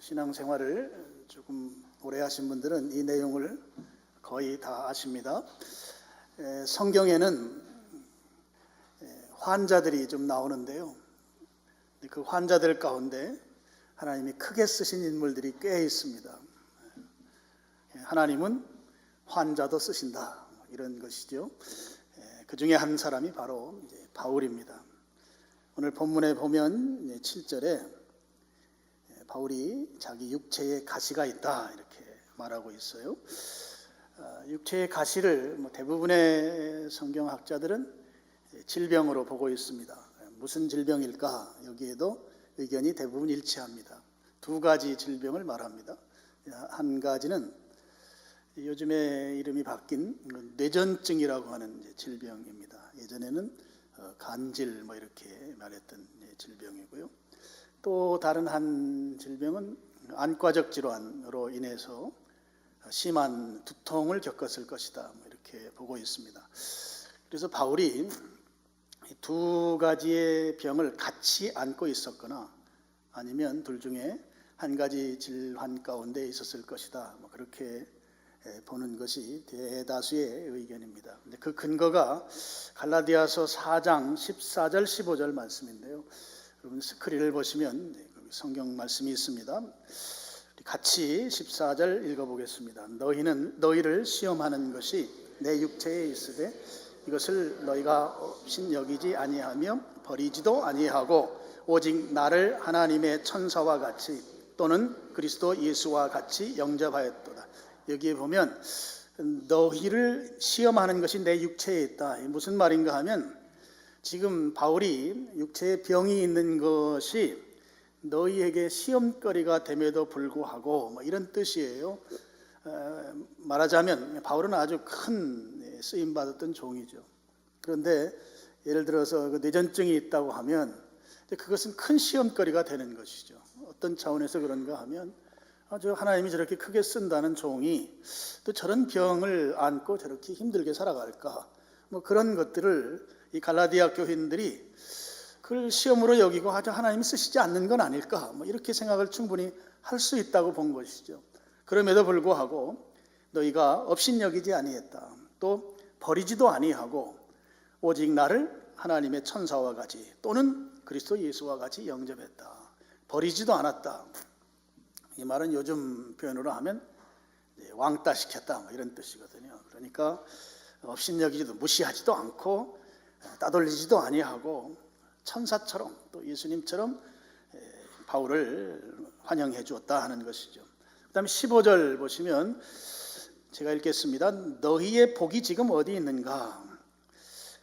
신앙생활을 조금 오래 하신 분들은 이 내용을 거의 다 아십니다. 성경에는 환자들이 좀 나오는데요. 그 환자들 가운데 하나님이 크게 쓰신 인물들이 꽤 있습니다. 하나님은 환자도 쓰신다, 이런 것이죠. 그 중에 한 사람이 바로 바울입니다. 오늘 본문에 보면 7절에 바울이 자기 육체에 가시가 있다, 이렇게 말하고 있어요. 육체의 가시를 대부분의 성경학자들은 질병으로 보고 있습니다. 무슨 질병일까? 여기에도 의견이 대부분 일치합니다. 두 가지 질병을 말합니다. 한 가지는 요즘에 이름이 바뀐 뇌전증이라고 하는 질병입니다. 예전에는 간질 이렇게 말했던 질병이고요. 또 다른 한 질병은 안과적 질환으로 인해서 심한 두통을 겪었을 것이다, 이렇게 보고 있습니다. 그래서 바울이 두 가지의 병을 같이 안고 있었거나 아니면 둘 중에 한 가지 질환 가운데 있었을 것이다, 그렇게 보는 것이 대다수의 의견입니다. 근데 그 근거가 갈라디아서 4장 14절 15절 말씀인데요. 여러분 스크린을 보시면 성경 말씀이 있습니다. 같이 14절 읽어보겠습니다. 너희는 너희를 시험하는 것이 내 육체에 있으되 이것을 너희가 없인 여기지 아니하며 버리지도 아니하고 오직 나를 하나님의 천사와 같이 또는 그리스도 예수와 같이 영접하였도다. 여기에 보면 너희를 시험하는 것이 내 육체에 있다. 무슨 말인가 하면 지금 바울이 육체에 병이 있는 것이 너희에게 시험거리가 됨에도 불구하고 이런 뜻이에요. 말하자면 바울은 아주 큰 쓰임받았던 종이죠. 그런데 예를 들어서 그 뇌전증이 있다고 하면 그것은 큰 시험거리가 되는 것이죠. 어떤 차원에서 그런가 하면 아주 하나님이 저렇게 크게 쓴다는 종이 또 저런 병을 안고 저렇게 힘들게 살아갈까, 그런 것들을 이 갈라디아 교인들이 그걸 시험으로 여기고 아주 하나님이 쓰시지 않는 건 아닐까, 이렇게 생각을 충분히 할 수 있다고 본 것이죠. 그럼에도 불구하고 너희가 업신여기지 아니했다, 또 버리지도 아니하고 오직 나를 하나님의 천사와 같이 또는 그리스도 예수와 같이 영접했다. 버리지도 않았다. 이 말은 요즘 표현으로 하면 왕따시켰다, 이런 뜻이거든요. 그러니까 업신여기지도 무시하지도 않고 따돌리지도 아니하고 천사처럼 또 예수님처럼 바울을 환영해 주었다 하는 것이죠. 그 다음에 15절 보시면 제가 읽겠습니다. 너희의 복이 지금 어디 있는가?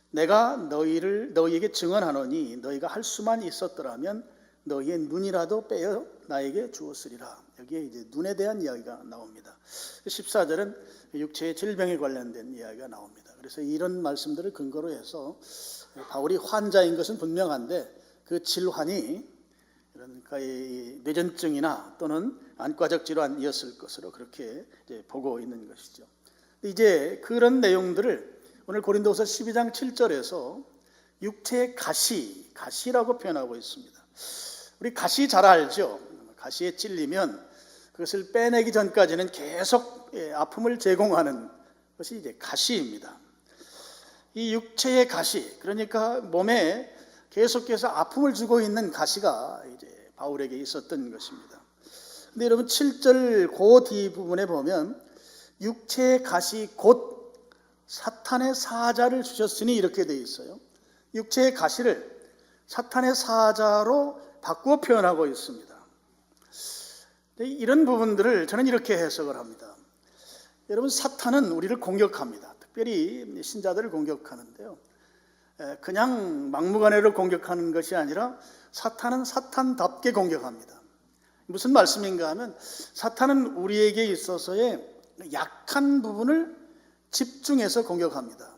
내가 너희에게 증언하노니 너희가 할 수만 있었더라면 너희의 눈이라도 빼어 나에게 주었으리라. 여기에 이제 눈에 대한 이야기가 나옵니다. 14절은 육체의 질병에 관련된 이야기가 나옵니다. 그래서 이런 말씀들을 근거로 해서 바울이 환자인 것은 분명한데 그 질환이 그러니까 이 뇌전증이나 또는 안과적 질환이었을 것으로 그렇게 이제 보고 있는 것이죠. 이제 그런 내용들을 오늘 고린도서 12장 7절에서 육체의 가시라고 표현하고 있습니다. 우리 가시 잘 알죠? 가시에 찔리면 그것을 빼내기 전까지는 계속 아픔을 제공하는 것이 이제 가시입니다. 이 육체의 가시, 그러니까 몸에 계속해서 아픔을 주고 있는 가시가 이제 바울에게 있었던 것입니다. 근데 여러분 7절 그 뒷부분에 보면 육체의 가시 곧 사탄의 사자를 주셨으니 이렇게 되어 있어요. 육체의 가시를 사탄의 사자로 바꾸어 표현하고 있습니다. 이런 부분들을 저는 이렇게 해석을 합니다. 여러분 사탄은 우리를 공격합니다. 특별히 신자들을 공격하는데요. 그냥 막무가내로 공격하는 것이 아니라 사탄은 사탄답게 공격합니다. 무슨 말씀인가 하면 사탄은 우리에게 있어서의 약한 부분을 집중해서 공격합니다.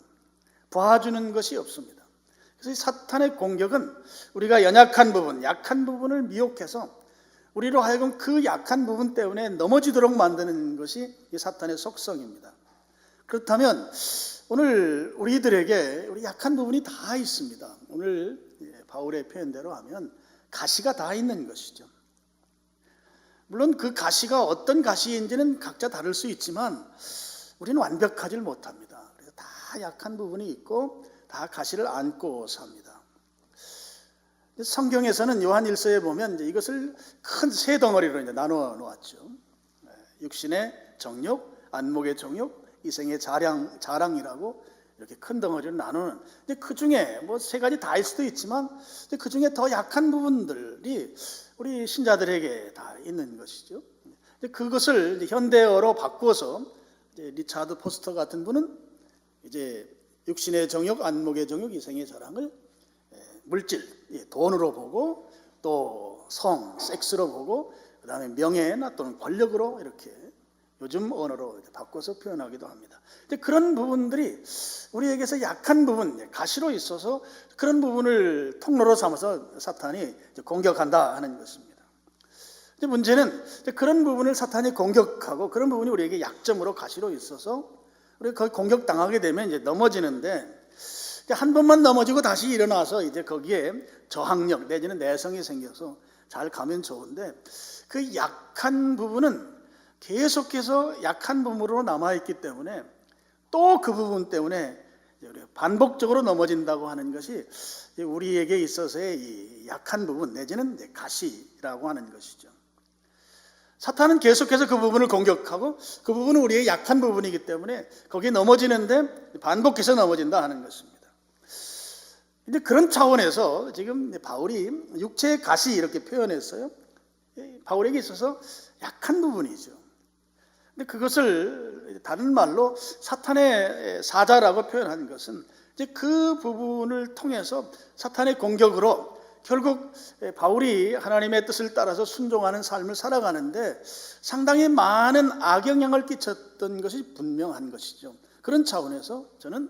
봐주는 것이 없습니다. 그래서 이 사탄의 공격은 우리가 연약한 부분, 약한 부분을 미혹해서 우리로 하여금 그 약한 부분 때문에 넘어지도록 만드는 것이 이 사탄의 속성입니다. 그렇다면 오늘 우리들에게 우리 약한 부분이 다 있습니다. 오늘 바울의 표현대로 하면 가시가 다 있는 것이죠. 물론 그 가시가 어떤 가시인지는 각자 다를 수 있지만 우리는 완벽하지 못합니다. 그래서 다 약한 부분이 있고 다 가시를 안고 삽니다. 성경에서는 요한일서에 보면 이제 이것을 큰 세 덩어리로 이제 나누어 놓았죠. 육신의 정욕, 안목의 정욕, 이생의 자랑이라고 이렇게 큰 덩어리를 나누는. 그 중에 뭐 세 가지 다일 수도 있지만 그 중에 더 약한 부분들이 우리 신자들에게 다 있는 것이죠. 그것을 이제 현대어로 바꾸어서 이제 리차드 포스터 같은 분은 이제 육신의 정욕, 안목의 정욕, 이생의 자랑을 물질, 돈으로 보고 또 성, 섹스로 보고 그다음에 명예나 또는 권력으로 이렇게 요즘 언어로 바꿔서 표현하기도 합니다. 근데 그런 부분들이 우리에게서 약한 부분, 가시로 있어서 그런 부분을 통로로 삼아서 사탄이 공격한다 하는 것입니다. 근데 문제는 그런 부분을 사탄이 공격하고 그런 부분이 우리에게 약점으로 가시로 있어서 우리가 거기 공격당하게 되면 이제 넘어지는데 한 번만 넘어지고 다시 일어나서 이제 거기에 저항력 내지는 내성이 생겨서 잘 가면 좋은데 그 약한 부분은 계속해서 약한 부분으로 남아있기 때문에 또 그 부분 때문에 반복적으로 넘어진다고 하는 것이 우리에게 있어서의 이 약한 부분 내지는 가시라고 하는 것이죠. 사탄은 계속해서 그 부분을 공격하고 그 부분은 우리의 약한 부분이기 때문에 거기에 넘어지는데 반복해서 넘어진다 하는 것입니다. 이제 그런 차원에서 지금 바울이 육체의 가시 이렇게 표현했어요. 바울에게 있어서 약한 부분이죠. 근데 그것을 다른 말로 사탄의 사자라고 표현한 것은 이제 그 부분을 통해서 사탄의 공격으로 결국 바울이 하나님의 뜻을 따라서 순종하는 삶을 살아가는데 상당히 많은 악영향을 끼쳤던 것이 분명한 것이죠. 그런 차원에서 저는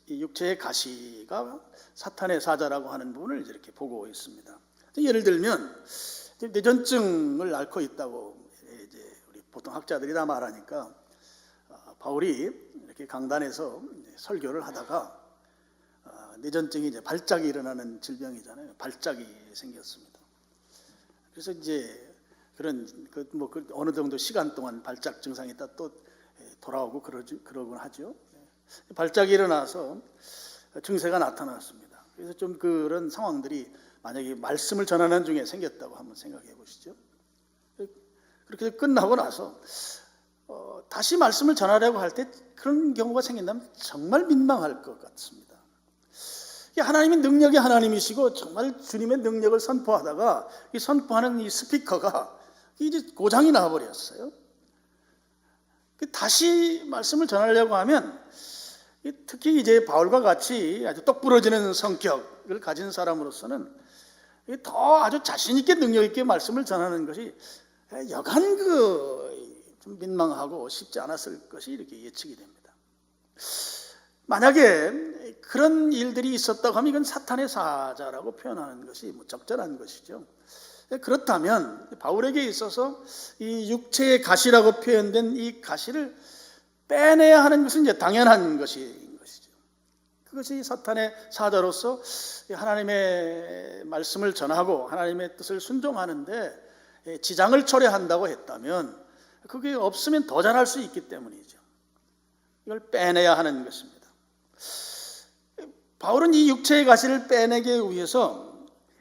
이 육체의 가시가 사탄의 사자라고 하는 부분을 이렇게 보고 있습니다. 예를 들면 뇌전증을 앓고 있다고 이제 우리 보통 학자들이 다 말하니까 바울이 이렇게 강단에서 설교를 하다가 뇌전증이 이제 발작이 일어나는 질병이잖아요. 발작이 생겼습니다. 그래서 이제 그런 어느 정도 시간 동안 발작 증상이 있다 또 돌아오고 그러곤 하죠. 발작이 일어나서 증세가 나타났습니다. 그래서 좀 그런 상황들이 만약에 말씀을 전하는 중에 생겼다고 한번 생각해 보시죠. 그렇게 끝나고 나서 다시 말씀을 전하려고 할 때 그런 경우가 생긴다면 정말 민망할 것 같습니다. 하나님의 능력이 하나님이시고 정말 주님의 능력을 선포하다가 이 선포하는 이 스피커가 이제 고장이 나버렸어요. 다시 말씀을 전하려고 하면 특히 이제 바울과 같이 아주 똑부러지는 성격을 가진 사람으로서는 더 아주 자신 있게 능력 있게 말씀을 전하는 것이 여간 좀 민망하고 쉽지 않았을 것이 이렇게 예측이 됩니다. 만약에 그런 일들이 있었다고 하면 이건 사탄의 사자라고 표현하는 것이 적절한 것이죠. 그렇다면 바울에게 있어서 이 육체의 가시라고 표현된 이 가시를 빼내야 하는 것은 이제 당연한 것인 것이죠. 그것이 사탄의 사자로서 하나님의 말씀을 전하고 하나님의 뜻을 순종하는데 지장을 초래한다고 했다면 그게 없으면 더 잘할 수 있기 때문이죠. 이걸 빼내야 하는 것입니다. 바울은 이 육체의 가시를 빼내기 위해서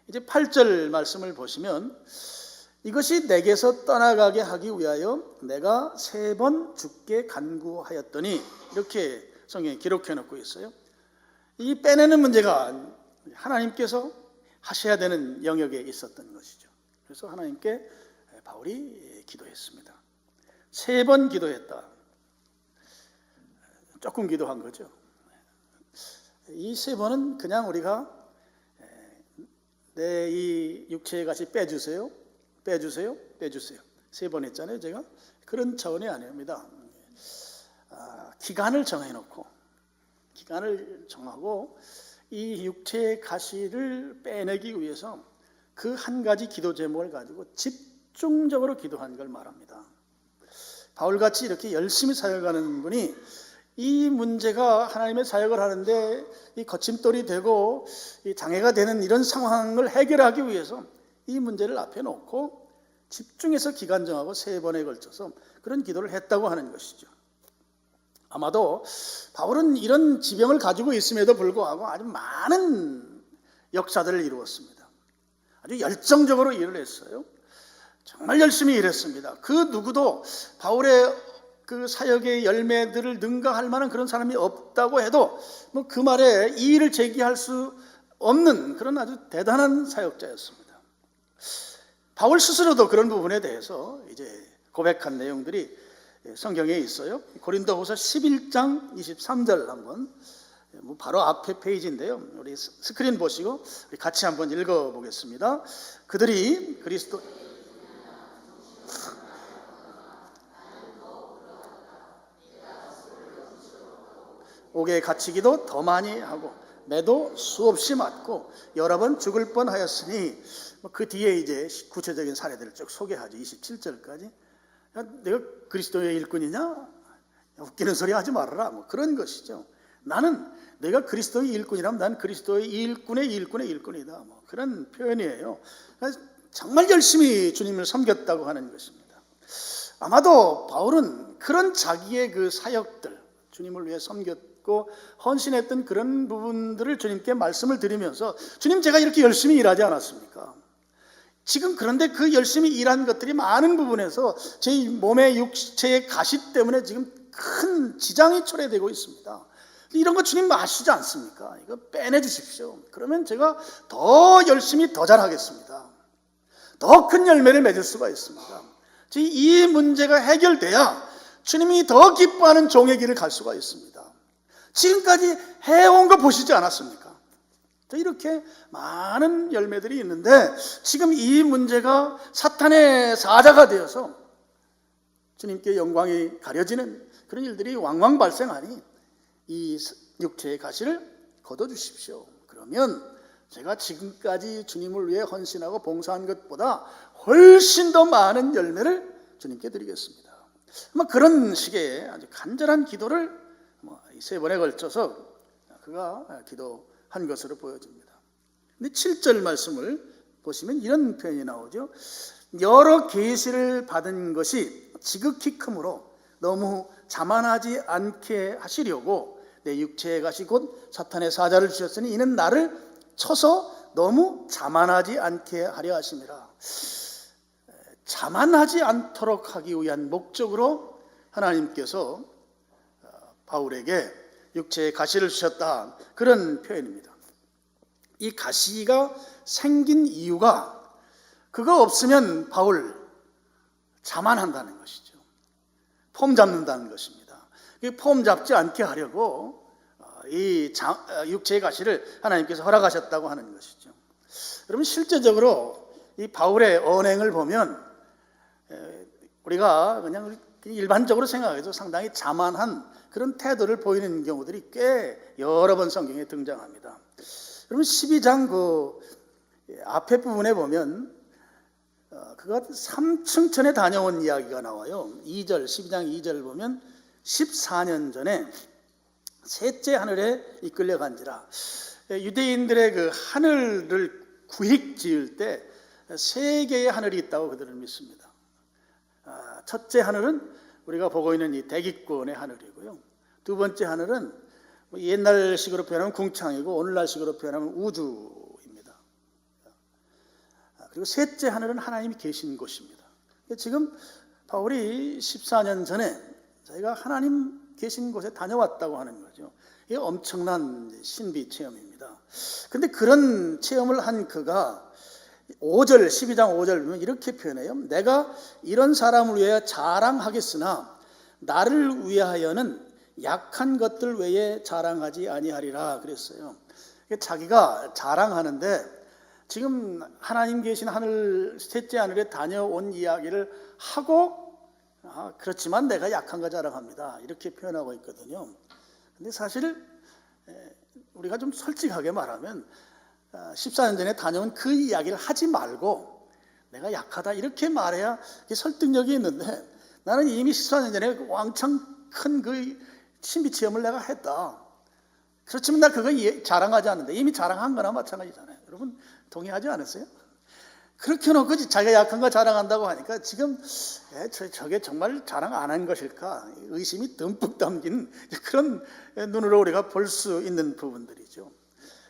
이제 8절 말씀을 보시면 이것이 내게서 떠나가게 하기 위하여 내가 3번 주께 간구하였더니 이렇게 성경에 기록해 놓고 있어요. 이 빼내는 문제가 하나님께서 하셔야 되는 영역에 있었던 것이죠. 그래서 하나님께 바울이 기도했습니다. 3번 기도했다. 조금 기도한 거죠. 이 3번은 그냥 우리가 내 이 육체의 가시 빼주세요. 3번 했잖아요, 제가. 그런 차원이 아닙니다. 기간을 정해놓고, 기간을 정하고 이 육체의 가시를 빼내기 위해서 그 한 가지 기도 제목을 가지고 집중적으로 기도한 걸 말합니다. 바울같이 이렇게 열심히 사역하는 분이 이 문제가 하나님의 사역을 하는데 이 거침돌이 되고 이 장애가 되는 이런 상황을 해결하기 위해서 이 문제를 앞에 놓고 집중해서 기간 정하고 3번에 걸쳐서 그런 기도를 했다고 하는 것이죠. 아마도 바울은 이런 지병을 가지고 있음에도 불구하고 아주 많은 역사들을 이루었습니다. 아주 열정적으로 일을 했어요. 정말 열심히 일했습니다. 그 누구도 바울의 그 사역의 열매들을 능가할 만한 그런 사람이 없다고 해도 뭐 그 말에 이의를 제기할 수 없는 그런 아주 대단한 사역자였습니다. 바울 스스로도 그런 부분에 대해서 이제 고백한 내용들이 성경에 있어요. 고린도후서 11장 23절 한번, 바로 앞에 페이지인데요. 우리 스크린 보시고 우리 같이 한번 읽어보겠습니다. 그들이 그리스도 옥에 갇히기도 더 많이 하고 매도 수없이 맞고 여러 번 죽을 뻔하였으니, 그 뒤에 이제 구체적인 사례들을 쭉 소개하죠. 27절까지. 내가 그리스도의 일꾼이냐? 웃기는 소리 하지 말아라. 뭐 그런 것이죠. 나는 내가 그리스도의 일꾼이라면 난 그리스도의 일꾼의 일꾼이다. 뭐 그런 표현이에요. 정말 열심히 주님을 섬겼다고 하는 것입니다. 아마도 바울은 그런 자기의 그 사역들, 주님을 위해 섬겼고 헌신했던 그런 부분들을 주님께 말씀을 드리면서, 주님 제가 이렇게 열심히 일하지 않았습니까? 지금 그런데 그 열심히 일한 것들이 많은 부분에서 제 몸의 육체의 가시 때문에 지금 큰 지장이 초래되고 있습니다. 이런 거 주님 아시지 않습니까? 이거 빼내 주십시오. 그러면 제가 더 열심히 더 잘하겠습니다. 더 큰 열매를 맺을 수가 있습니다. 이 문제가 해결돼야 주님이 더 기뻐하는 종의 길을 갈 수가 있습니다. 지금까지 해온 거 보시지 않았습니까? 이렇게 많은 열매들이 있는데 지금 이 문제가 사탄의 사자가 되어서 주님께 영광이 가려지는 그런 일들이 왕왕 발생하니 이 육체의 가시를 걷어주십시오. 그러면 제가 지금까지 주님을 위해 헌신하고 봉사한 것보다 훨씬 더 많은 열매를 주님께 드리겠습니다. 그런 식의 아주 간절한 기도를 3번에 걸쳐서 그가 기도한 것으로 보여집니다. 근데 7절 말씀을 보시면 이런 표현이 나오죠. 여러 계시를 받은 것이 지극히 크므로 너무 자만하지 않게 하시려고 내 육체의 가시 곧 사탄의 사자를 주셨으니 이는 나를 쳐서 너무 자만하지 않게 하려 하심이라. 자만하지 않도록 하기 위한 목적으로 하나님께서 바울에게 육체의 가시를 주셨다, 그런 표현입니다. 이 가시가 생긴 이유가 그거 없으면 바울 자만한다는 것이죠. 폼 잡는다는 것입니다. 폼 잡지 않게 하려고 이 육체의 가시를 하나님께서 허락하셨다고 하는 것이죠. 여러분, 실제적으로 이 바울의 언행을 보면 우리가 그냥 일반적으로 생각해도 상당히 자만한 그런 태도를 보이는 경우들이 꽤 여러 번 성경에 등장합니다. 여러분, 12장 그 앞에 부분에 보면 그가 삼층천에 다녀온 이야기가 나와요. 12장 2절 보면 14년 전에 셋째 하늘에 이끌려 간지라. 유대인들의 그 하늘을 구획 지을 때 세 개의 하늘이 있다고 그들은 믿습니다. 첫째 하늘은 우리가 보고 있는 이 대기권의 하늘이고요. 두 번째 하늘은 옛날식으로 표현하면 궁창이고 오늘날식으로 표현하면 우주입니다. 그리고 셋째 하늘은 하나님이 계신 곳입니다. 지금 바울이 14년 전에 자기가 하나님 계신 곳에 다녀왔다고 하는 거죠. 이게 엄청난 신비 체험입니다. 그런데 그런 체험을 한 그가 5절, 12장 5절 보면 이렇게 표현해요. 내가 이런 사람을 위해 자랑하겠으나 나를 위하여는 약한 것들 외에 자랑하지 아니하리라 그랬어요. 자기가 자랑하는데 지금 하나님 계신 하늘, 셋째 하늘에 다녀온 이야기를 하고 그렇지만 내가 약한 거 자랑합니다, 이렇게 표현하고 있거든요. 근데 사실 우리가 좀 솔직하게 말하면 14년 전에 다녀온 그 이야기를 하지 말고 내가 약하다 이렇게 말해야 설득력이 있는데, 나는 이미 14년 전에 왕창 큰 그 신비 체험을 내가 했다, 그렇지만 나 그거 자랑하지 않는데 이미 자랑한 거나 마찬가지잖아요. 여러분 동의하지 않으세요? 그렇게 놓고 자기가 약한 거 자랑한다고 하니까 지금 저게 정말 자랑 안 한 것일까 의심이 듬뿍 담긴 그런 눈으로 우리가 볼 수 있는 부분들이죠.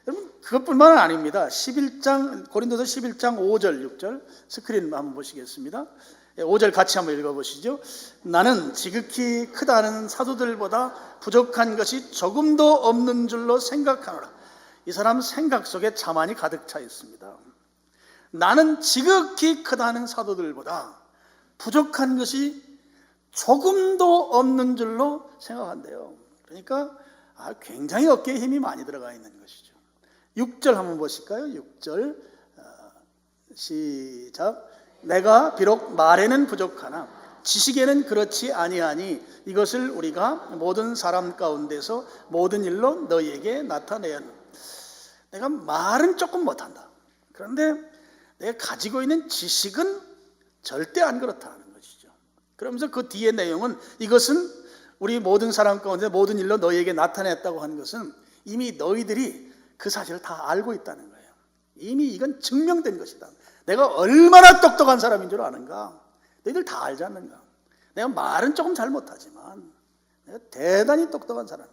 여러분 그것뿐만은 아닙니다. 11장 고린도서 11장 5절 6절 스크린 한번 보시겠습니다. 5절 같이 한번 읽어보시죠. 나는 지극히 크다는 사도들보다 부족한 것이 조금도 없는 줄로 생각하노라. 이 사람 생각 속에 자만이 가득 차 있습니다. 나는 지극히 크다는 사도들보다 부족한 것이 조금도 없는 줄로 생각한대요. 그러니까 굉장히 어깨에 힘이 많이 들어가 있는 것이죠. 6절 한번 보실까요? 6절 시작. 내가 비록 말에는 부족하나 지식에는 그렇지 아니하니 이것을 우리가 모든 사람 가운데서 모든 일로 너희에게 나타내었노라. 내가 말은 조금 못한다. 그런데 내가 가지고 있는 지식은 절대 안 그렇다는 것이죠. 그러면서 그 뒤에 내용은 이것은 우리 모든 사람 가운데 모든 일로 너희에게 나타냈다고 하는 것은 이미 너희들이 그 사실을 다 알고 있다는 거예요. 이미 이건 증명된 것이다. 내가 얼마나 똑똑한 사람인 줄 아는가? 너희들 다 알지 않는가? 내가 말은 조금 잘 못하지만 내가 대단히 똑똑한 사람.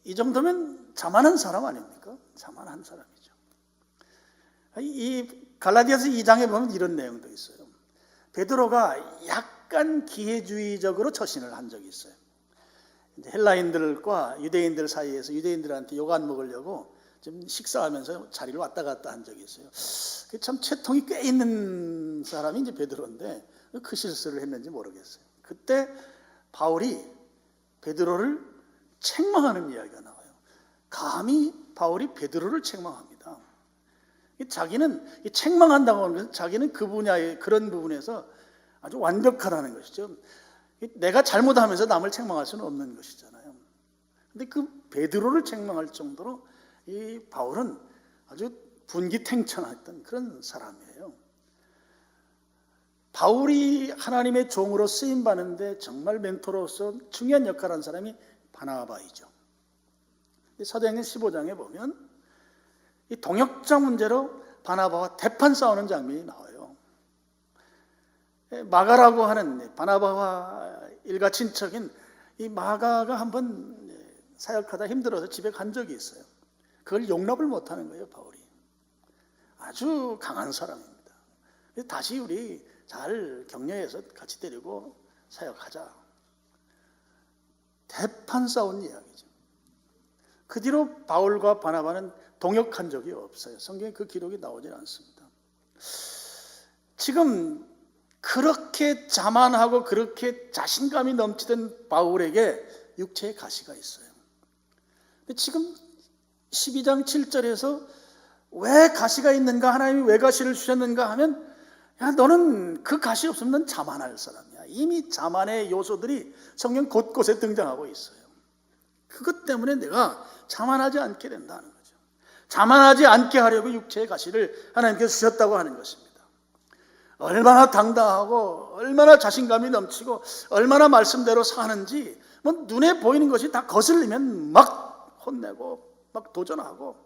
이 정도면 자만한 사람 아닙니까? 자만한 사람이죠. 이 갈라디아서 2장에 보면 이런 내용도 있어요. 베드로가 약간 기회주의적으로 처신을 한 적이 있어요. 헬라인들과 유대인들 사이에서 유대인들한테 욕 안 먹으려고 좀 식사하면서 자리를 왔다 갔다 한 적이 있어요. 참 채통이 꽤 있는 사람이 이제 베드로인데 그 실수를 했는지 모르겠어요. 그때 바울이 베드로를 책망하는 이야기가 나와요. 감히 바울이 베드로를 책망합니다. 자기는 책망한다고 하는 것은 자기는 그 분야의 그런 부분에서 아주 완벽하다는 것이죠. 내가 잘못하면서 남을 책망할 수는 없는 것이잖아요. 근데 그 베드로를 책망할 정도로 이 바울은 아주 분기탱천했던 그런 사람이에요. 바울이 하나님의 종으로 쓰임 받는데 정말 멘토로서 중요한 역할을 한 사람이 바나바이죠. 사도행전 15장에 보면 이 동역자 문제로 바나바와 대판 싸우는 장면이 나와요. 마가라고 하는 바나바와 일가 친척인 이 마가가 한번 사역하다 힘들어서 집에 간 적이 있어요. 그걸 용납을 못하는 거예요, 바울이. 아주 강한 사람입니다. 다시 우리 잘 격려해서 같이 데리고 사역하자. 대판 싸운 이야기죠. 그 뒤로 바울과 바나바는 동역한 적이 없어요. 성경에 그 기록이 나오질 않습니다. 지금 그렇게 자만하고 그렇게 자신감이 넘치던 바울에게 육체의 가시가 있어요. 근데 지금 12장 7절에서 왜 가시가 있는가? 하나님이 왜 가시를 주셨는가 하면 야, 너는 그 가시 없으면 넌 자만할 사람이야. 이미 자만의 요소들이 성경 곳곳에 등장하고 있어요. 그것 때문에 내가 자만하지 않게 된다는 거죠. 자만하지 않게 하려고 육체의 가시를 하나님께서 주셨다고 하는 것입니다. 얼마나 당당하고 얼마나 자신감이 넘치고 얼마나 말씀대로 사는지 뭐 눈에 보이는 것이 다 거슬리면 막 혼내고 막 도전하고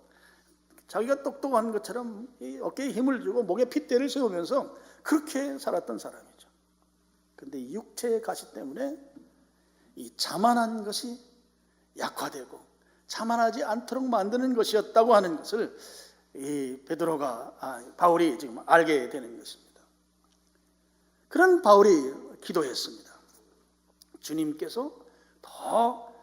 자기가 똑똑한 것처럼 이 어깨에 힘을 주고 목에 핏대를 세우면서 그렇게 살았던 사람이죠. 그런데 육체의 가시 때문에 이 자만한 것이 약화되고 자만하지 않도록 만드는 것이었다고 하는 것을 이 바울이 지금 알게 되는 것입니다. 그런 바울이 기도했습니다. 주님께서 더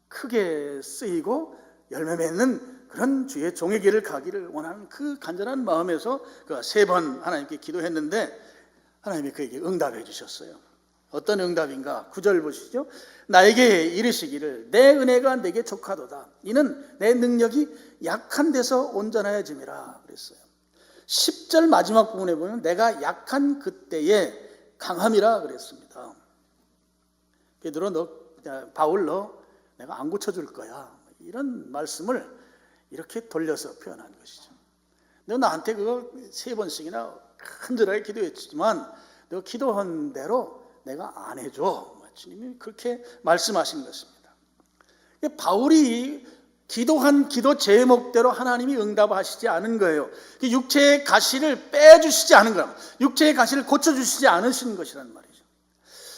크게 쓰이고 열매 맺는 그런 주의 종의 길을 가기를 원하는 그 간절한 마음에서 그 3번 하나님께 기도했는데 하나님이 그에게 응답해 주셨어요. 어떤 응답인가? 9절 보시죠. 나에게 이르시기를 내 은혜가 내게 족하도다. 이는 내 능력이 약한 데서 온전하여짐이라 그랬어요. 10절 마지막 부분에 보면 내가 약한 그때에 강함이라 그랬습니다. 바울 너 내가 안 고쳐줄 거야. 이런 말씀을 이렇게 돌려서 표현한 것이죠. 너 나한테 그거 3번씩이나 간절하게 기도했지만 너 기도한 대로 내가 안 해줘. 주님이 그렇게 말씀하신 것입니다. 바울이 기도한 기도 제목대로 하나님이 응답하시지 않은 거예요. 육체의 가시를 빼주시지 않은 거예요. 육체의 가시를 고쳐주시지 않으신 것이란 말이죠.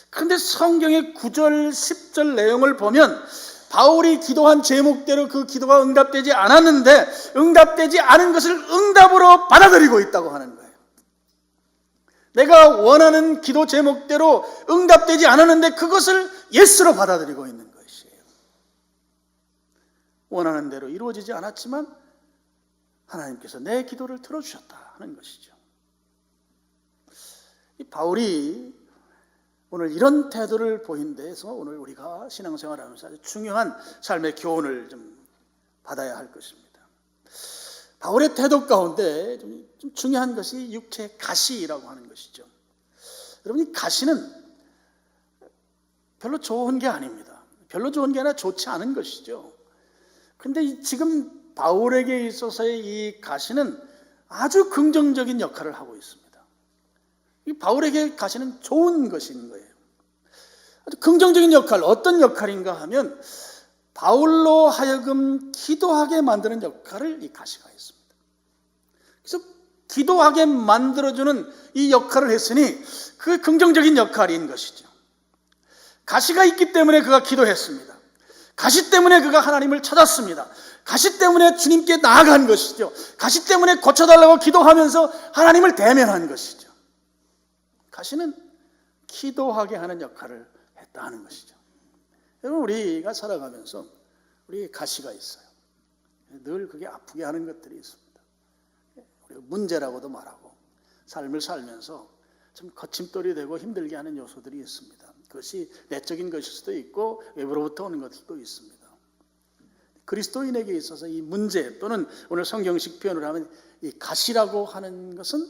그런데 성경의 9절, 10절 내용을 보면 바울이 기도한 제목대로 그 기도가 응답되지 않았는데 응답되지 않은 것을 응답으로 받아들이고 있다고 하는 거예요. 내가 원하는 기도 제목대로 응답되지 않았는데 그것을 예스로 받아들이고 있는 것이에요. 원하는 대로 이루어지지 않았지만 하나님께서 내 기도를 들어주셨다 하는 것이죠. 이 바울이 오늘 이런 태도를 보인 데에서 오늘 우리가 신앙생활하면서 아주 중요한 삶의 교훈을 좀 받아야 할 것입니다. 바울의 태도 가운데 좀 중요한 것이 육체의 가시라고 하는 것이죠. 여러분, 이 가시는 별로 좋은 게 아닙니다. 별로 좋은 게 아니라 좋지 않은 것이죠. 그런데 지금 바울에게 있어서의 이 가시는 아주 긍정적인 역할을 하고 있습니다. 이 바울에게 가시는 좋은 것인 거예요. 아주 긍정적인 역할, 어떤 역할인가 하면 바울로 하여금 기도하게 만드는 역할을 이 가시가 했습니다. 그래서 기도하게 만들어주는 이 역할을 했으니 그 긍정적인 역할인 것이죠. 가시가 있기 때문에 그가 기도했습니다. 가시 때문에 그가 하나님을 찾았습니다. 가시 때문에 주님께 나아간 것이죠. 가시 때문에 고쳐달라고 기도하면서 하나님을 대면한 것이죠. 가시는 기도하게 하는 역할을 했다는 것이죠. 여러분, 우리가 살아가면서 우리 가시가 있어요. 늘 그게 아프게 하는 것들이 있습니다. 우리가 문제라고도 말하고 삶을 살면서 좀 거침돌이 되고 힘들게 하는 요소들이 있습니다. 그것이 내적인 것일 수도 있고 외부로부터 오는 것도 있습니다. 그리스도인에게 있어서 이 문제 또는 오늘 성경식 표현을 하면 이 가시라고 하는 것은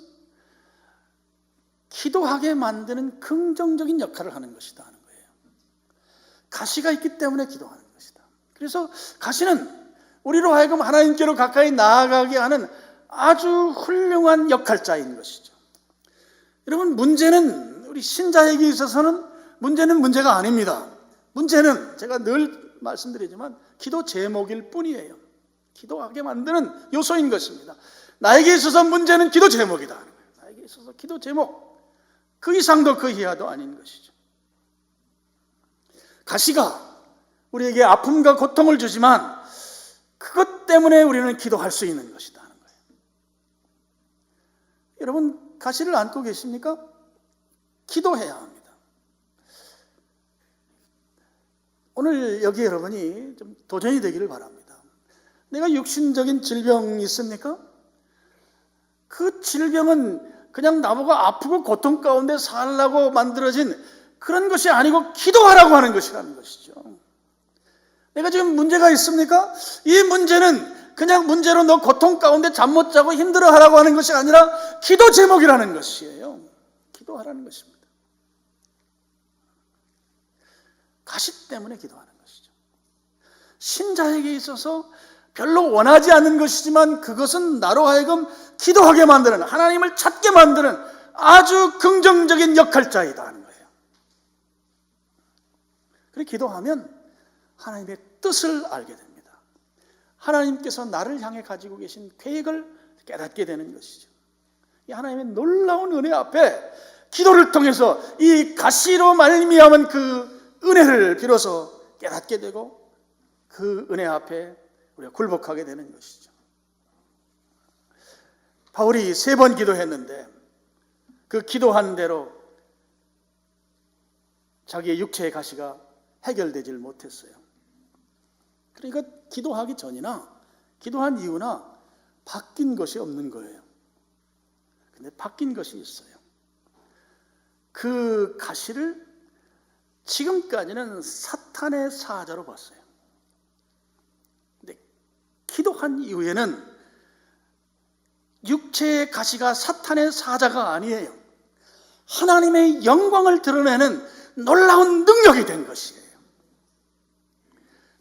기도하게 만드는 긍정적인 역할을 하는 것이다 하는 거예요. 가시가 있기 때문에 기도하는 것이다. 그래서 가시는 우리로 하여금 하나님께로 가까이 나아가게 하는 아주 훌륭한 역할자인 것이죠. 여러분, 문제는 우리 신자에게 있어서는 문제는 문제가 아닙니다. 문제는 제가 늘 말씀드리지만 기도 제목일 뿐이에요. 기도하게 만드는 요소인 것입니다. 나에게 있어서 문제는 기도 제목이다. 나에게 있어서 기도 제목, 그 이상도 그 이하도 아닌 것이죠. 가시가 우리에게 아픔과 고통을 주지만 그것 때문에 우리는 기도할 수 있는 것이다 하는 거예요. 여러분, 가시를 안고 계십니까? 기도해야 합니다. 오늘 여기 여러분이 좀 도전이 되기를 바랍니다. 내가 육신적인 질병이 있습니까? 그 질병은 그냥 나보고 아프고 고통 가운데 살라고 만들어진 그런 것이 아니고 기도하라고 하는 것이라는 것이죠. 내가 지금 문제가 있습니까? 이 문제는 그냥 문제로 너 고통 가운데 잠 못 자고 힘들어하라고 하는 것이 아니라 기도 제목이라는 것이에요. 기도하라는 것입니다. 가시 때문에 기도하는 것이죠. 신자에게 있어서 별로 원하지 않는 것이지만 그것은 나로 하여금 기도하게 만드는, 하나님을 찾게 만드는 아주 긍정적인 역할자이다 하는 거예요. 그렇게 기도하면 하나님의 뜻을 알게 됩니다. 하나님께서 나를 향해 가지고 계신 계획을 깨닫게 되는 것이죠. 이 하나님의 놀라운 은혜 앞에 기도를 통해서 이 가시로 말미암은 그 은혜를 비로소 깨닫게 되고 그 은혜 앞에 우리가 굴복하게 되는 것이죠. 바울이 3번 기도했는데 그 기도한 대로 자기의 육체의 가시가 해결되질 못했어요. 그러니까 기도하기 전이나 기도한 이후나 바뀐 것이 없는 거예요. 근데 바뀐 것이 있어요. 그 가시를 지금까지는 사탄의 사자로 봤어요. 근데 기도한 이후에는 육체의 가시가 사탄의 사자가 아니에요. 하나님의 영광을 드러내는 놀라운 능력이 된 것이에요.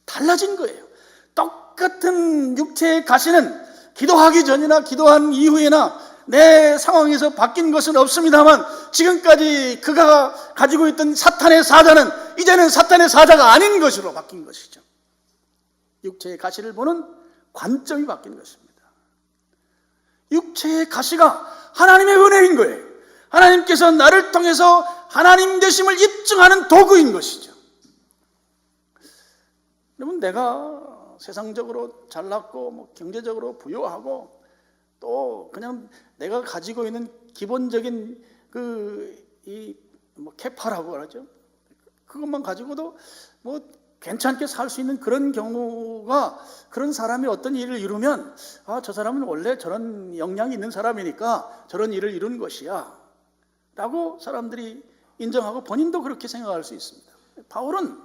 달라진 거예요. 똑같은 육체의 가시는 기도하기 전이나 기도한 이후에나 내 상황에서 바뀐 것은 없습니다만 지금까지 그가 가지고 있던 사탄의 사자는 이제는 사탄의 사자가 아닌 것으로 바뀐 것이죠. 육체의 가시를 보는 관점이 바뀐 것입니다. 육체의 가시가 하나님의 은혜인 거예요. 하나님께서 나를 통해서 하나님 되심을 입증하는 도구인 것이죠. 여러분, 내가 세상적으로 잘났고 경제적으로 부유하고 또 그냥 내가 가지고 있는 기본적인 캐파라고 그러죠. 그것만 가지고도 괜찮게 살 수 있는 그런 경우가, 그런 사람이 어떤 일을 이루면 저 사람은 원래 저런 역량이 있는 사람이니까 저런 일을 이룬 것이야 라고 사람들이 인정하고 본인도 그렇게 생각할 수 있습니다. 바울은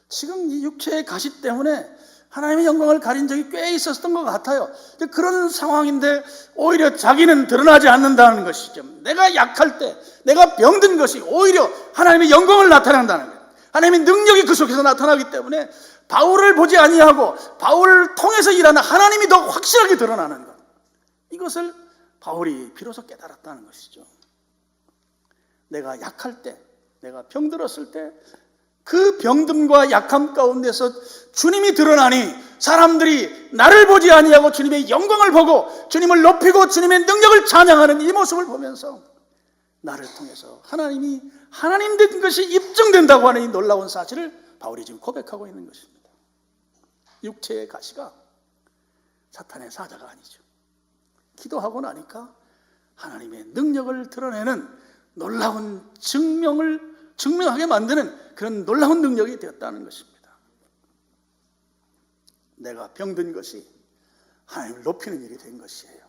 지금 이 육체의 가시 때문에 하나님의 영광을 가린 적이 꽤 있었던 것 같아요. 그런 상황인데 오히려 자기는 드러나지 않는다는 것이죠. 내가 약할 때, 내가 병든 것이 오히려 하나님의 영광을 나타낸다는 거예요. 하나님의 능력이 그 속에서 나타나기 때문에 바울을 보지 아니하고 바울을 통해서 일하는 하나님이 더 확실하게 드러나는 것, 이것을 바울이 비로소 깨달았다는 것이죠. 내가 약할 때, 내가 병들었을 때 그 병듦과 약함 가운데서 주님이 드러나니 사람들이 나를 보지 아니하고 주님의 영광을 보고 주님을 높이고 주님의 능력을 찬양하는 이 모습을 보면서 나를 통해서 하나님이 하나님 된 것이 입증된다고 하는 이 놀라운 사실을 바울이 지금 고백하고 있는 것입니다. 육체의 가시가 사탄의 사자가 아니죠. 기도하고 나니까 하나님의 능력을 드러내는 놀라운 증명하게 만드는 그런 놀라운 능력이 되었다는 것입니다. 내가 병든 것이 하나님을 높이는 일이 된 것이에요.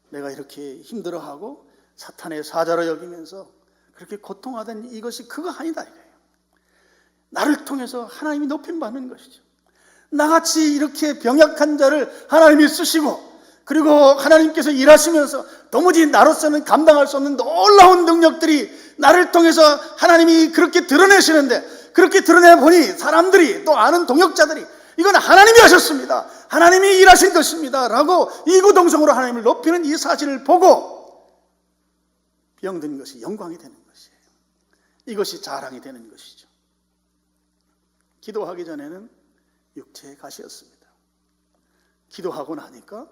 내가 이렇게 힘들어하고 사탄의 사자로 여기면서 그렇게 고통하던 이것이 그거 아니다 이거예요. 나를 통해서 하나님이 높임 받는 것이죠. 나같이 이렇게 병약한 자를 하나님이 쓰시고, 그리고 하나님께서 일하시면서 도무지 나로서는 감당할 수 없는 놀라운 능력들이 나를 통해서 하나님이 그렇게 드러내시는데, 그렇게 드러내보니 사람들이 또 아는 동역자들이 이건 하나님이 하셨습니다, 하나님이 일하신 것입니다 라고 이구동성으로 하나님을 높이는 이 사실을 보고 병든 것이 영광이 되는 것이에요. 이것이 자랑이 되는 것이죠. 기도하기 전에는 육체의 가시였습니다. 기도하고 나니까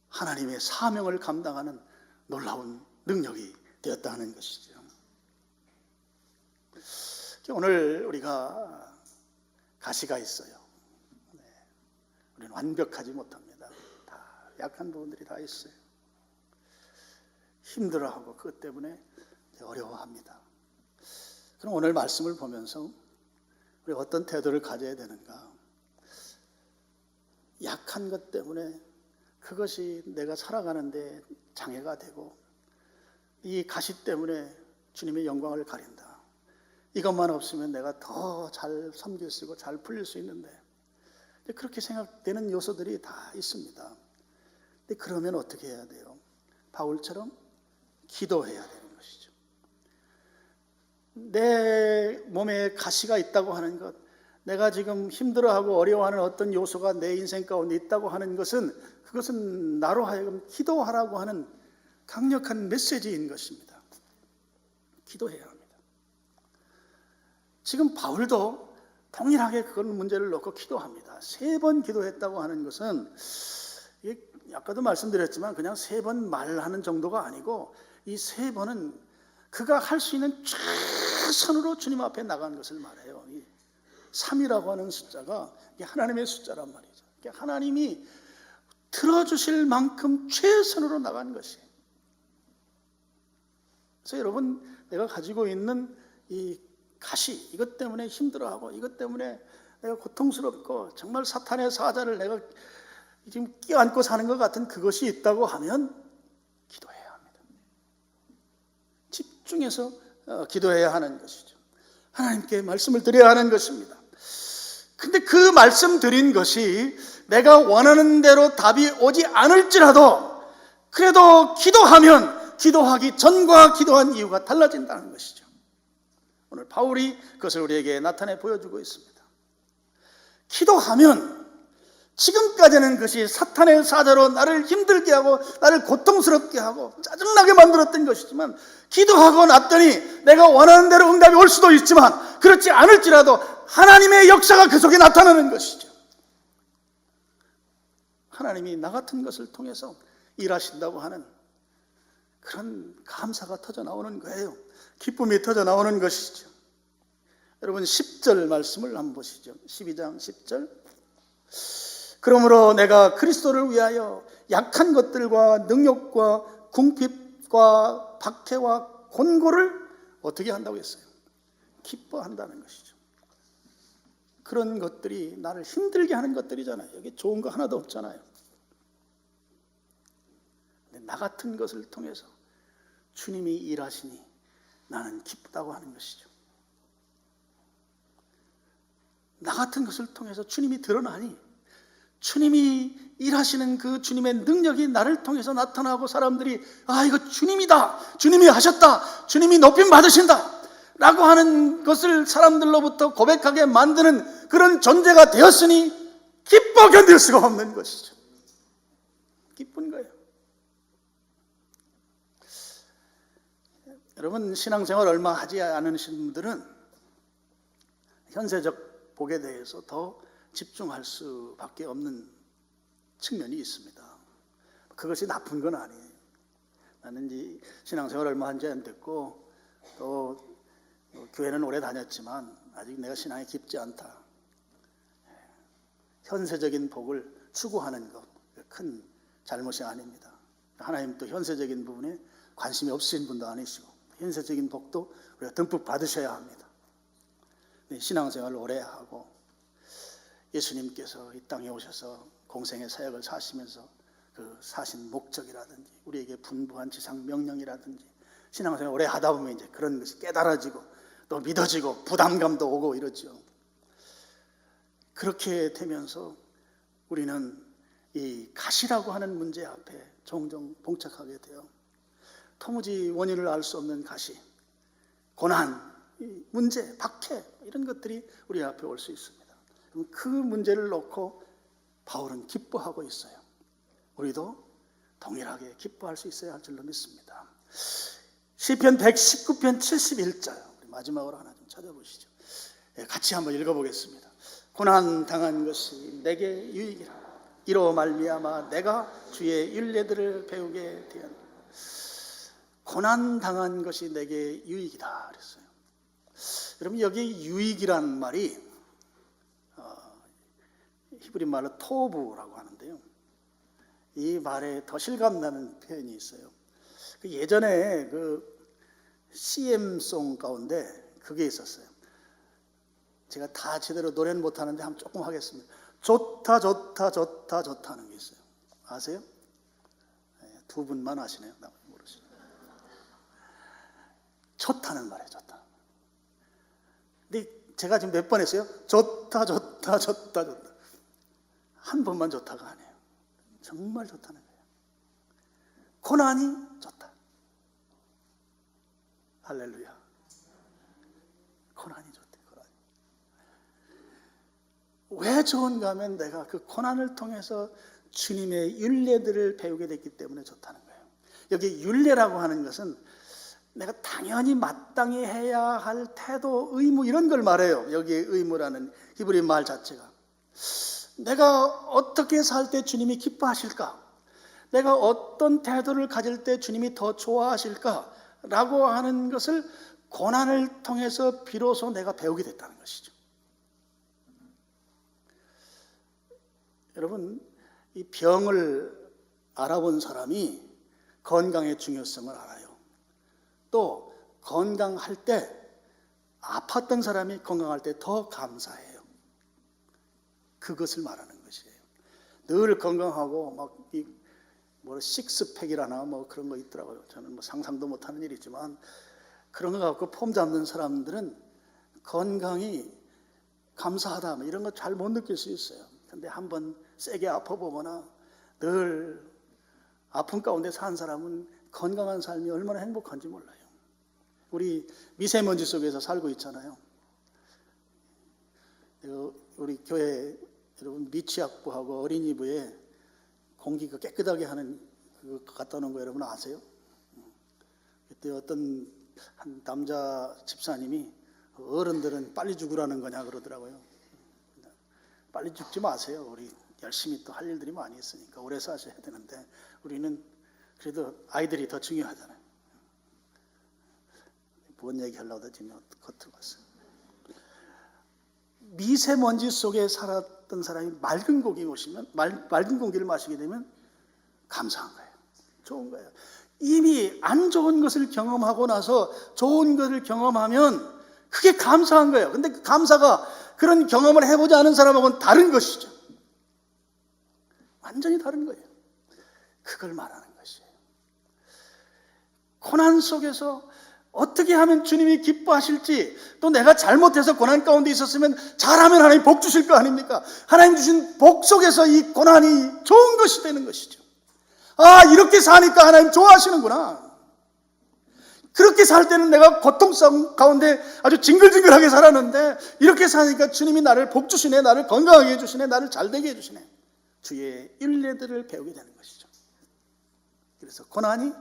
하나님의 사명을 감당하는 놀라운 능력이 되었다는 것이죠. 오늘 우리가 가시가 있어요. 우리는 완벽하지 못합니다. 다 약한 부분들이 다 있어요. 힘들어하고 그것 때문에 어려워합니다. 그럼 오늘 말씀을 보면서 우리가 어떤 태도를 가져야 되는가? 약한 것 때문에 그것이 내가 살아가는데 장애가 되고, 이 가시 때문에 주님의 영광을 가린다. 이것만 없으면 내가 더 잘 섬길 수 있고 잘 풀릴 수 있는데, 그렇게 생각되는 요소들이 다 있습니다. 근데 그러면 어떻게 해야 돼요? 바울처럼 기도해야 되는 것이죠. 내 몸에 가시가 있다고 하는 것, 내가 지금 힘들어하고 어려워하는 어떤 요소가 내 인생 가운데 있다고 하는 것은, 그것은 나로 하여금 기도하라고 하는 강력한 메시지인 것입니다. 기도해야 합니다. 지금 바울도 동일하게 그런 문제를 놓고 기도합니다. 3번 기도했다고 하는 것은, 아까도 말씀드렸지만 그냥 3번 말하는 정도가 아니고, 이 3번은 그가 할 수 있는 최선으로 주님 앞에 나간 것을 말해요. 3이라고 하는 숫자가 하나님의 숫자란 말이죠. 하나님이 들어주실 만큼 최선으로 나간 것이에요. 그래서 여러분, 내가 가지고 있는 이 가시, 이것 때문에 힘들어하고 이것 때문에 내가 고통스럽고 정말 사탄의 사자를 내가 지금 끼안고 사는 것 같은 그것이 있다고 하면 기도해야 합니다. 집중해서 기도해야 하는 것이죠. 하나님께 말씀을 드려야 하는 것입니다. 근데 그 말씀 드린 것이 내가 원하는 대로 답이 오지 않을지라도 그래도 기도하면 기도하기 전과 기도한 이유가 달라진다는 것이죠. 오늘 바울이 그것을 우리에게 나타내 보여주고 있습니다. 기도하면 지금까지는 그것이 사탄의 사자로 나를 힘들게 하고 나를 고통스럽게 하고 짜증나게 만들었던 것이지만, 기도하고 났더니 내가 원하는 대로 응답이 올 수도 있지만 그렇지 않을지라도 하나님의 역사가 그 속에 나타나는 것이죠. 하나님이 나 같은 것을 통해서 일하신다고 하는 그런 감사가 터져 나오는 거예요. 기쁨이 터져 나오는 것이죠. 여러분 10절 말씀을 한번 보시죠. 12장 10절. 그러므로 내가 그리스도를 위하여 약한 것들과 능욕과 궁핍과 박해와 곤고를 어떻게 한다고 했어요? 기뻐한다는 것이죠. 그런 것들이 나를 힘들게 하는 것들이잖아요. 여기 좋은 거 하나도 없잖아요. 근데 나 같은 것을 통해서 주님이 일하시니 나는 기쁘다고 하는 것이죠. 나 같은 것을 통해서 주님이 드러나니, 주님이 일하시는 그 주님의 능력이 나를 통해서 나타나고 사람들이 이거 주님이다, 주님이 하셨다, 주님이 높임 받으신다 라고 하는 것을 사람들로부터 고백하게 만드는 그런 존재가 되었으니 기뻐 견딜 수가 없는 것이죠. 기쁜 거예요. 여러분 신앙생활 얼마 하지 않으신 분들은 현세적 복에 대해서 더 집중할 수밖에 없는 측면이 있습니다. 그것이 나쁜 건 아니에요. 나는 이 신앙생활 얼마 한지 안 됐고 또 교회는 오래 다녔지만 아직 내가 신앙이 깊지 않다. 현세적인 복을 추구하는 것 큰 잘못이 아닙니다. 하나님 또 현세적인 부분에 관심이 없으신 분도 아니시고 현세적인 복도 우리가 듬뿍 받으셔야 합니다. 신앙생활을 오래 하고 예수님께서 이 땅에 오셔서 공생의 사역을 사시면서 그 사신 목적이라든지 우리에게 분부한 지상 명령이라든지 신앙생활을 오래 하다 보면 이제 그런 것이 깨달아지고 또 믿어지고 부담감도 오고 이러죠. 그렇게 되면서 우리는 이 가시라고 하는 문제 앞에 종종 봉착하게 돼요. 도무지 원인을 알 수 없는 가시, 고난, 문제, 박해 이런 것들이 우리 앞에 올 수 있습니다. 그 문제를 놓고 바울은 기뻐하고 있어요. 우리도 동일하게 기뻐할 수 있어야 할 줄로 믿습니다. 시편 119편 71절 마지막으로 하나 좀 찾아보시죠. 같이 한번 읽어보겠습니다. 고난 당한 것이 내게 유익이라 이로 말미암아 내가 주의 율례들을 배우게 되었노라. 고난 당한 것이 내게 유익이다 그랬어요. 여러분 여기 유익이라는 말이 히브리 말로 토부라고 하는데요. 이 말에 더 실감나는 표현이 있어요. 예전에 그 CM송 가운데 그게 있었어요. 제가 다 제대로 노래는 못하는데 한번 조금 하겠습니다. 좋다 좋다 좋다 좋다는 게 있어요. 아세요? 두 분만 아시네요. 나머지 모르시네요. 좋다는 말이에요. 좋다. 근데 제가 지금 몇 번 했어요? 좋다 좋다 좋다 좋다. 한 번만 좋다가 아니에요. 정말 좋다는 거예요. 고난이 좋다. 할렐루야. 고난이 좋대. 고난이. 왜 좋은가 하면 내가 그 고난을 통해서 주님의 율례들을 배우게 됐기 때문에 좋다는 거예요. 여기 율례라고 하는 것은 내가 당연히 마땅히 해야 할 태도, 의무 이런 걸 말해요. 여기에 의무라는 히브리 말 자체가. 내가 어떻게 살 때 주님이 기뻐하실까? 내가 어떤 태도를 가질 때 주님이 더 좋아하실까? 라고 하는 것을 고난을 통해서 비로소 내가 배우게 됐다는 것이죠. 여러분, 이 병을 알아본 사람이 건강의 중요성을 알아요. 또 건강할 때 아팠던 사람이 건강할 때 더 감사해요. 그것을 말하는 것이에요. 늘 건강하고 막 식스팩이라나 그런 거 있더라고요. 저는 상상도 못하는 일이지만 그런 거 갖고 폼 잡는 사람들은 건강이 감사하다 이런 거 잘 못 느낄 수 있어요. 근데 한번 세게 아파보거나 늘 아픈 가운데 산 사람은 건강한 삶이 얼마나 행복한지 몰라요. 우리 미세먼지 속에서 살고 있잖아요. 우리 교회 여러분 미취학부하고 어린이부에 공기가 깨끗하게 하는 그거 갖다 놓은 거 여러분 아세요? 그때 어떤 한 남자 집사님이 어른들은 빨리 죽으라는 거냐 그러더라고요. 빨리 죽지 마세요. 우리 열심히 또 할 일들이 많이 있으니까 오래 사셔야 되는데 우리는 그래도 아이들이 더 중요하잖아요. 뭔 얘기 하려고 하더니 겉으로 갔어요. 미세먼지 속에 살았던 사람이 맑은 공기를 마시게 되면 감사한 거예요. 좋은 거예요. 이미 안 좋은 것을 경험하고 나서 좋은 것을 경험하면 그게 감사한 거예요. 근데 그 감사가 그런 경험을 해보지 않은 사람하고는 다른 것이죠. 완전히 다른 거예요. 그걸 말하는 것이에요. 고난 속에서 어떻게 하면 주님이 기뻐하실지, 또 내가 잘못해서 고난 가운데 있었으면 잘하면 하나님 복 주실 거 아닙니까? 하나님 주신 복 속에서 이 고난이 좋은 것이 되는 것이죠. 아, 이렇게 사니까 하나님 좋아하시는구나. 그렇게 살 때는 내가 고통 가운데 아주 징글징글하게 살았는데 이렇게 사니까 주님이 나를 복 주시네, 나를 건강하게 해주시네, 나를 잘되게 해주시네. 주의 일례들을 배우게 되는 것이죠. 그래서 고난이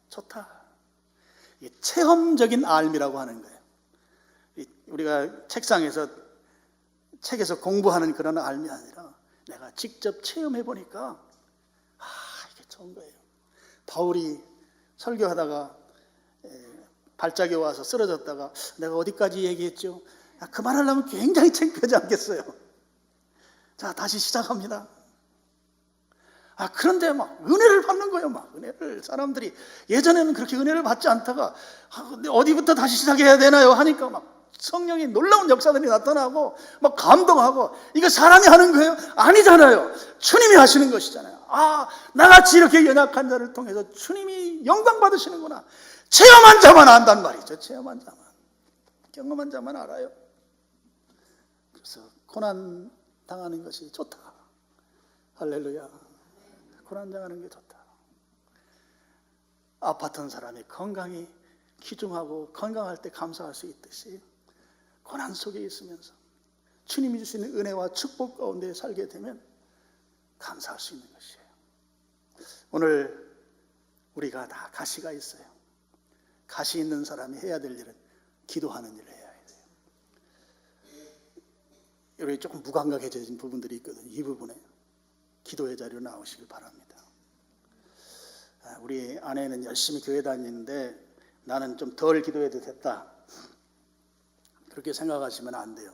좋다. 체험적인 알미라고 하는 거예요. 우리가 책에서 공부하는 그런 알미 아니라 내가 직접 체험해 보니까 이게 좋은 거예요. 바울이 설교하다가 발작이 와서 쓰러졌다가 내가 어디까지 얘기했죠? 그만하려면 굉장히 창피하지 않겠어요? 자, 다시 시작합니다. 그런데 막 은혜를 받는 거예요. 막 은혜를 사람들이 예전에는 그렇게 은혜를 받지 않다가 근데 어디부터 다시 시작해야 되나요? 하니까 막 성령이 놀라운 역사들이 나타나고 막 감동하고. 이거 사람이 하는 거예요? 아니잖아요. 주님이 하시는 것이잖아요. 나같이 이렇게 연약한 자를 통해서 주님이 영광 받으시는구나. 체험한 자만 안단 말이죠. 체험한 자만, 경험한 자만 알아요. 그래서 고난 당하는 것이 좋다. 할렐루야. 고난 당하는 게 좋다. 아팠던 사람이 건강히 기중하고 건강할 때 감사할 수 있듯이 고난 속에 있으면서 주님이 주시는 은혜와 축복 가운데 살게 되면 감사할 수 있는 것이에요. 오늘 우리가 다 가시가 있어요. 가시 있는 사람이 해야 될 일은 기도하는 일을 해야 돼요. 여기 조금 무감각해진 부분들이 있거든요. 이 부분에 기도의 자리로 나오시길 바랍니다. 우리 아내는 열심히 교회 다니는데 나는 좀 덜 기도해도 됐다, 그렇게 생각하시면 안 돼요.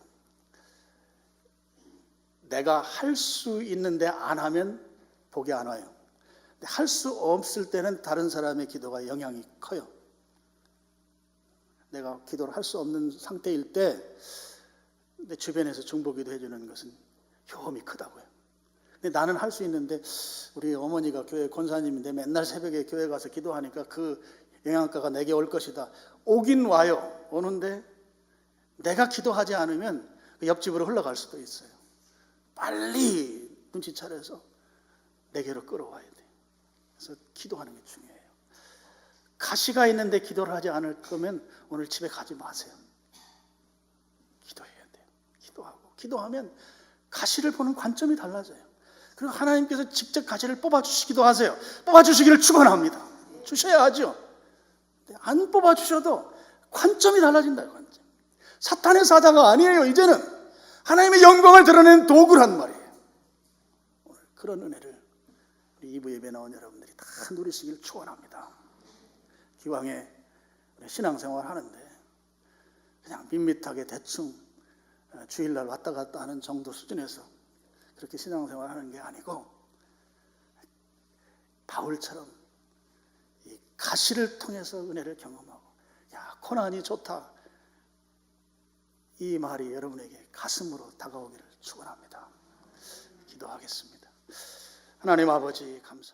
내가 할 수 있는데 안 하면 복이 안 와요. 할 수 없을 때는 다른 사람의 기도가 영향이 커요. 내가 기도를 할 수 없는 상태일 때 내 주변에서 중보기도 해주는 것은 효험이 크다고요. 근데 나는 할 수 있는데, 우리 어머니가 교회 권사님인데 맨날 새벽에 교회 가서 기도하니까 그 영향가가 내게 올 것이다. 오긴 와요. 오는데 내가 기도하지 않으면 그 옆집으로 흘러갈 수도 있어요. 빨리 눈치 차려서 내게로 끌어와야 돼요. 그래서 기도하는 게 중요해요. 가시가 있는데 기도를 하지 않을 거면 오늘 집에 가지 마세요. 기도해야 돼요. 기도하면 가시를 보는 관점이 달라져요. 그리고 하나님께서 직접 가시를 뽑아주시기도 하세요. 뽑아주시기를 축원합니다. 주셔야 하죠. 안 뽑아주셔도 관점이 달라진다. 관점. 사탄의 사자가 아니에요. 이제는 하나님의 영광을 드러내는 도구란 말이에요. 오늘 그런 은혜를 우리 2부 예배 나온 여러분들이 다 누리시길 축원합니다. 기왕에 신앙생활 하는데 그냥 밋밋하게 대충 주일날 왔다 갔다 하는 정도 수준에서 그렇게 신앙생활 하는 게 아니고, 바울처럼 이 가시를 통해서 은혜를 경험하고, 고난이 좋다, 이 말이 여러분에게 가슴으로 다가오기를 축원합니다. 기도하겠습니다. 하나님 아버지 감사합니다.